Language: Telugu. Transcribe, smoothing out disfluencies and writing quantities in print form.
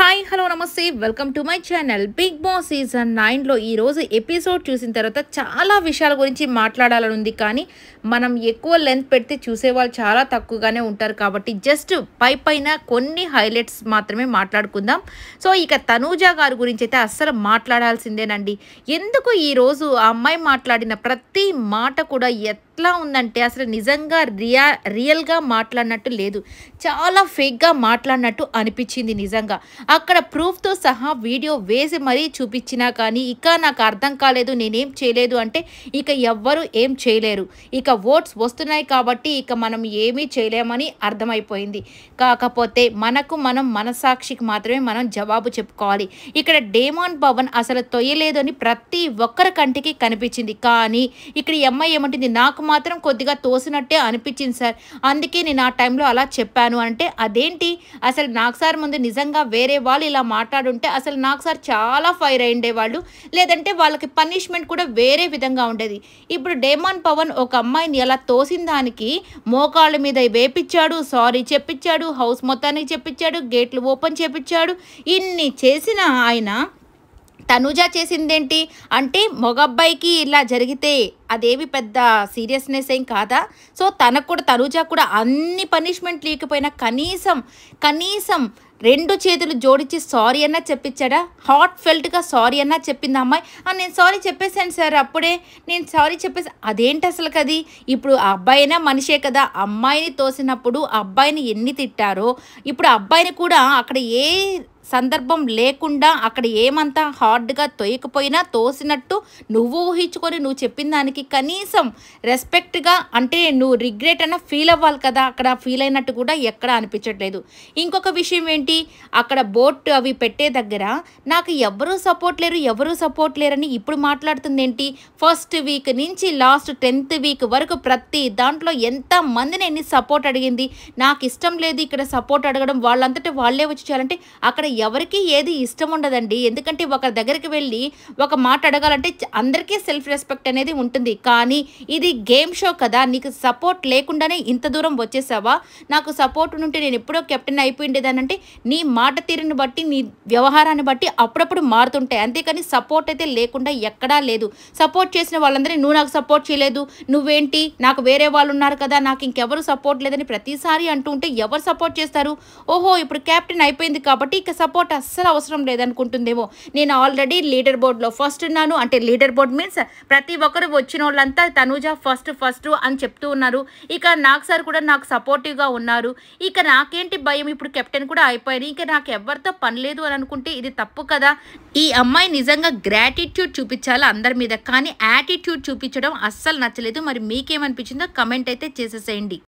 హాయ్ హలో నమస్తే welcome to my channel Bigg Boss season 9లో ఈరోజు ఎపిసోడ్ చూసిన తర్వాత చాలా విషయాల గురించి మాట్లాడాలని ఉంది. కానీ మనం ఎక్కువ లెంత్ పెడితే చూసేవాళ్ళు చాలా తక్కువగానే ఉంటారు కాబట్టి జస్ట్ పైన కొన్ని హైలైట్స్ మాత్రమే మాట్లాడుకుందాం. సో ఇక తనూజ గారి గురించి అయితే అస్సలు మాట్లాడాల్సిందేనండి. ఎందుకు ఈరోజు ఆ అమ్మాయి మాట్లాడిన ప్రతి మాట కూడా ఎట్లా ఉందంటే అసలు నిజంగా రియల్గా మాట్లాడినట్టు లేదు, చాలా ఫేక్గా మాట్లాడినట్టు అనిపించింది. నిజంగా అక్కడ ప్రూఫ్తో సహా వీడియో వేసి మరీ చూపించినా కానీ ఇక నాకు అర్థం కాలేదు, నేనేం చేయలేదు అంటే ఇక ఎవ్వరు ఏం చేయలేరు. ఇక ఓట్స్ వస్తున్నాయి కాబట్టి ఇక మనం ఏమీ చేయలేమని అర్థమైపోయింది. కాకపోతే మనం మనసాక్షికి మాత్రమే మనం జవాబు చెప్పుకోవాలి. ఇక్కడ డేమాన్ పవన్ అసలు తొయ్యలేదు అని ప్రతి ఒక్కరి కంటికి కనిపించింది. కానీ ఇక్కడ ఈ అమ్మాయి ఏమంటుంది, నాకు మాత్రం కొద్దిగా తోసినట్టే అనిపించింది సార్, అందుకే నేను ఆ టైంలో అలా చెప్పాను అంటే అదేంటి అసలు నాకు సార్ ముందు నిజంగా వేరే వాళ్ళు ఇలా మాట్లాడుంటే అసలు నాకు సార్ చాలా ఫైర్ అయ్యేవాళ్ళు, లేదంటే వాళ్ళకి పనిష్మెంట్ కూడా వేరే విధంగా ఉండేది. ఇప్పుడు డేమాన్ పవన్ ఒక అమ్మాయిని ఎలా తోసిన దానికి మోకాళ్ళ మీద వేపించాడు, సారీ చెప్పించాడు, హౌస్ మొత్తానికి చెప్పించాడు, గేట్లు ఓపెన్ చేపించాడు. ఇన్ని చేసిన ఆయన తనూజ చేసిందేంటి అంటే మగబ్బాయికి ఇలా జరిగితే అదేవి పెద్ద సీరియస్నెస్ ఏం కాదా? సో తనకు కూడా తనూజ కూడా అన్ని పనిష్మెంట్ లేకపోయినా కనీసం రెండు చేతులు జోడించి సారీ అన్నా చెప్పించాడా? హార్ట్ ఫెల్ట్గా సారీ అన్నా చెప్పింది అమ్మాయి. నేను సారీ చెప్పేశాను సార్, అప్పుడే నేను సారీ చెప్పేసి అదేంటి అసలు కది? ఇప్పుడు ఆ అబ్బాయినా మనిషే కదా, అమ్మాయిని తోసినప్పుడు అబ్బాయిని ఎన్ని తిట్టారో ఇప్పుడు అబ్బాయిని కూడా అక్కడ ఏ సందర్భం లేకుండా అక్కడ ఏమంతా హార్డ్గా తొయ్యకపోయినా తోసినట్టు నువ్వు ఊహించుకొని నువ్వు చెప్పిన దానికి కనీసం రెస్పెక్ట్గా అంటే నువ్వు రిగ్రెట్ అన్న ఫీల్ అవ్వాలి కదా, అక్కడ ఫీల్ అయినట్టు కూడా ఎక్కడ అనిపించట్లేదు. ఇంకొక విషయం ఏంటి, అక్కడ బోట్ అవి పెట్టే దగ్గర నాకు ఎవరూ సపోర్ట్ లేరని ఇప్పుడు మాట్లాడుతుంది ఏంటి? ఫస్ట్ వీక్ నుంచి లాస్ట్ 10th వీక్ వరకు ప్రతి దాంట్లో ఎంతమందిని ఎన్ని సపోర్ట్ అడిగింది. నాకు ఇష్టం లేదు ఇక్కడ సపోర్ట్ అడగడం, వాళ్ళంతటా వాళ్ళే వచ్చి చేయాలంటే అక్కడ ఎవరికి ఏది ఇష్టం ఉండదండి. ఎందుకంటే ఒకరి దగ్గరికి వెళ్ళి ఒక మాట అడగాలంటే అందరికీ సెల్ఫ్ రెస్పెక్ట్ అనేది ఉంటుంది. కానీ ఇది గేమ్ షో కదా, నీకు సపోర్ట్ లేకుండానే ఇంత దూరం వచ్చేసావా? నాకు సపోర్ట్ ఉంటే నేను ఎప్పుడో కెప్టెన్ అయిపోయిండేదానంటే నీ మాట తీరుని బట్టి నీ వ్యవహారాన్ని బట్టి అప్పుడప్పుడు మారుతుంటాయి, అంతేకాని సపోర్ట్ అయితే లేకుండా ఎక్కడా లేదు. సపోర్ట్ చేసిన వాళ్ళందరినీ నువ్వు నాకు సపోర్ట్ చేయలేదు, నువ్వేంటి నాకు వేరే వాళ్ళు ఉన్నారు కదా, నాకు ఇంకెవరు సపోర్ట్ లేదని ప్రతిసారి అంటూ ఉంటే ఎవరు సపోర్ట్ చేస్తారు? ఓహో ఇప్పుడు కెప్టెన్ అయిపోయింది కాబట్టి ఇక సపోర్ట్ అస్సలు అవసరం లేదనుకుంటుందేమో. నేను ఆల్రెడీ లీడర్ బోర్డులో ఫస్ట్ ఉన్నాను అంటే లీడర్ బోర్డ్ మీన్స్ ప్రతి ఒక్కరు వచ్చిన వాళ్ళంతా తనూజ ఫస్ట్ అని చెప్తూ ఉన్నారు. ఇక నాకు సార్ కూడా నాకు సపోర్టివ్గా ఉన్నారు. ఇక నాకేంటి భయం, ఇప్పుడు కెప్టెన్ కూడా అయిపోయాను, ఇక నాకు ఎవరితో పని లేదు అని అనుకుంటే ఇది తప్పు కదా. ఈ అమ్మాయి నిజంగా గ్రాటిట్యూడ్ చూపించాలి అందరి మీద, కానీ యాటిట్యూడ్ చూపించడం అస్సలు నచ్చలేదు. మరి మీకేమనిపించిందో కమెంట్ అయితే చేసేసేయండి.